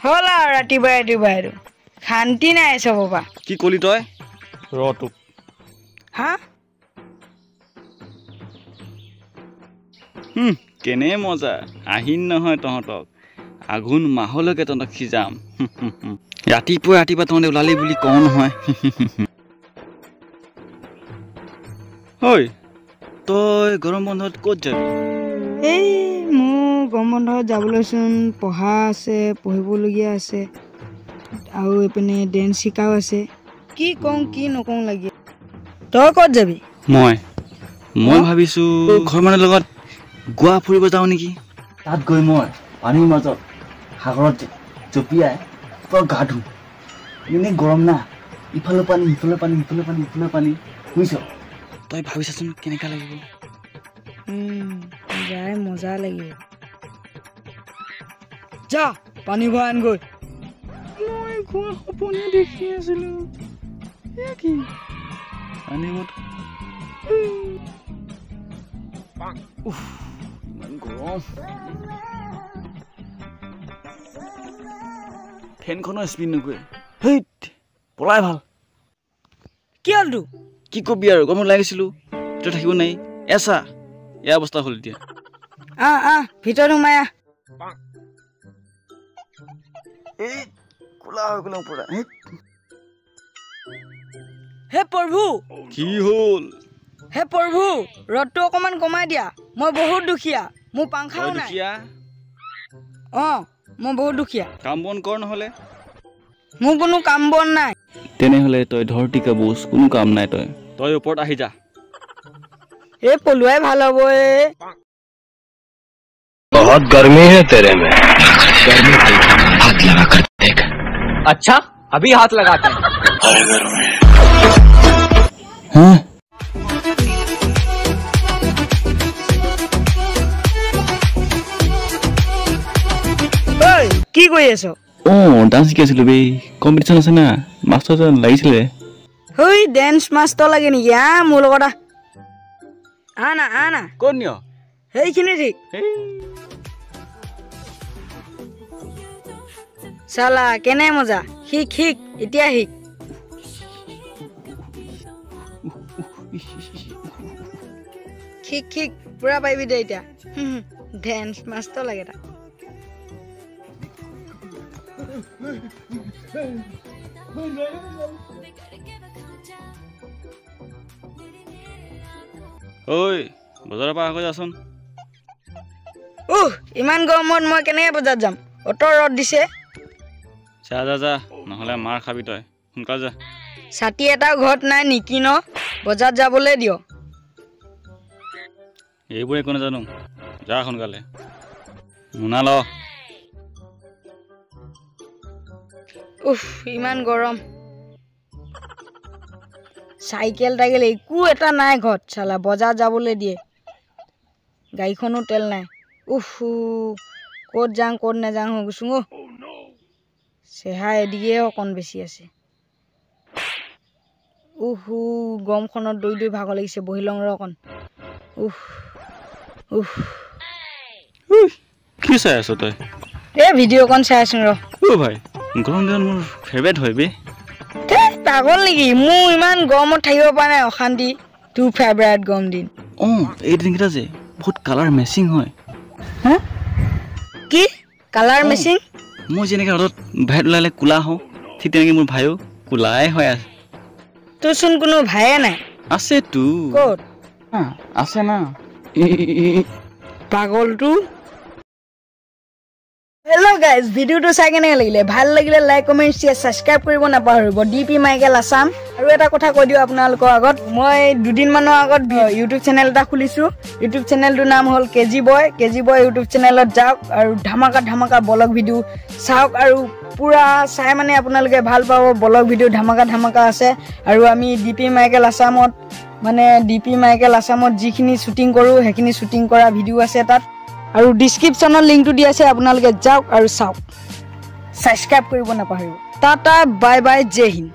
হ'ল আৰু ৰাতিপুৱাই আৰু শান্তি নাই চবৰ পৰা। কি কলি তই ৰটো হা কেনে মজা আহিন নহয় তহঁতক আঘোণ মাহলৈকে তহঁতক সিজাম ৰাতিপুৱা তহঁতে ওলালি বুলি কওঁ নহয় ঐ তই গৰম বন্ধত ক'ত যাবি এই মোৰ গৰম বন্ধত যাবলৈচোন পঢ়া আছে পঢ়িবলগীয়া আছে আৰু এইপিনে ডেন্স শিকাও আছে কি কওঁ কি নকওঁ লাগি তই ক'ত যাবি মই ভাবিছোঁ ঘৰ মানুহৰ লগত গোৱা ফুৰিব যাওঁ নেকি তাত গৈ মই পানীৰ মাজত সাগৰত জঁপিয়াই পুৰা গা ধুম এনেই গৰম না ইফালে পানী সিফালে পানী ইফালে পানী ইফালে পানী বুজিছ তই ভাবিছাচোন কেনেকুৱা লাগিব যাই মজা লাগিব যা পানী ভৰাই আনগৈ মই খোৱা সপোনে দেখি আছিলোঁ পানী ইমান গৰম ফেনখনৰ স্পীড নগৈ হেইত পলাই ভাল কি হ'ল তোৰ কি কবি আৰু গৰমত লাগিছিলোঁ তই থাকিব নাই এচা এয়া অৱস্থা হ'ল এতিয়া ভিতৰত সোমাই এই কোলা হৈ গ'ল পৰা হে প্ৰভু কি হ'ল হে প্ৰভু ৰ'দটো অকণমান কমাই দিয়া মই বহুত দুখীয়া মোৰ পাংখাও নাই মই বহুত দুখীয়া কাম বন কৰ নহ'লে মোৰ কোনো কাম বন নাই তেনেহ'লে তই ধৰতি কাবোজ কোনো কাম নাই তই ওপৰত আহি যা এই পলুৱাই ভাল হ'ব बहुत गर्मी है तेरे में गर्मी हाथ लगा कर देख अच्छा अभी हाथ लगाते हैं अरे गर्मी हाँ কি কৰি আছ ডান্স শিকি আছিলোঁ বে কম্পিটিশ্যন আছে না মাষ্টৰ যেন লাগিছিলে হৈ ডেন্স মাষ্টৰ লাগে নেকি মোৰ লগত আনা ক'ত নিয় সেইখিনি ঠিক চালা কেনে মজা শিক এতিয়া শিক পুৰা পাৰিবি দে এতিয়া ডেন্স মাষ্টৰ লাগে তাক ঐ বজাৰৰ পৰা আগত যাচোন ইমান গৰমত মই কেনেকৈ বজাৰত যাম অত ৰ'দ দিছে যা নহ'লে মাৰ খাবি তই সোনকালে যা ছাতি এটাও ঘৰত নাই নেকি ন বজাৰত যাবলৈ দিয় এইবোৰ একো নাজানো যা সোনকালে মোনা ল ইমান গৰম চাইকেল একো এটা নাই ঘৰত চালা বজাৰত যাবলৈ দিয়ে গাড়ীখনো তেল নাই ক'ত যাওঁ ক'ত নাযাওঁ হৈ গৈছোঁ চেহা এদিয়ে অকণ বেছি আছে গৰমখনত দৈ ভাগৰ লাগিছে বহি লওঁ ৰ অকণ কি চাই আছ তই এই ভিডিঅ'কণ চাই আছোঁ ৰ ভাই গৰম দিনত মোৰ ফেভৰেট হয় বে পাগল নেকি মোৰ ইমান গৰমত থাকিব পৰা নাই অশান্তি তোৰ ফেভৰেট গৰম দিন এই দিনকেইটা যে বহুত কালাৰ মেচিং হয় কি কালাৰ মেচিং মই যেনেকৈ ৰ'দত বাহিৰত ওলালে কোলা হওঁ ঠিক তেনেকৈ মোৰ ভাইও কোলাই হৈ আছে তোৰচোন কোনো ভায়ে নাই আছেতো ক'ত আছে না পাগলটো হেল্ল' গাইজ ভিডিঅ'টো চাই কেনেকৈ লাগিলে ভাল লাগিলে লাইক কমেণ্ট শ্বেয়াৰ ছাবস্ক্ৰাইব কৰিব নাপাহৰিব DP মাইকেল আছাম আৰু এটা কথা কৈ দিওঁ আপোনালোকৰ আগত মই দুদিনমানৰ আগত ইউটিউব চেনেল এটা খুলিছোঁ ইউটিউব চেনেলটোৰ নাম হ'ল কেজি বয় ইউটিউব চেনেলত যাওক আৰু ধামাকা ব্লগ ভিডিঅ' চাওক আৰু পুৰা চাই মানে আপোনালোকে ভাল পাব ব্লগ ভিডিঅ' ধামাকা আছে আৰু আমি DP মাইকেল আছামত যিখিনি শ্বুটিং কৰোঁ সেইখিনি শ্বুটিং কৰা ভিডিঅ' আছে তাত আৰু ডিছক্ৰিপশ্যনৰ লিংকটো দি আছে আপোনালোকে যাওক আৰু চাওক ছাবস্ক্ৰাইব কৰিব নাপাহৰিব টাটা বাই বাই জয় হিন্দ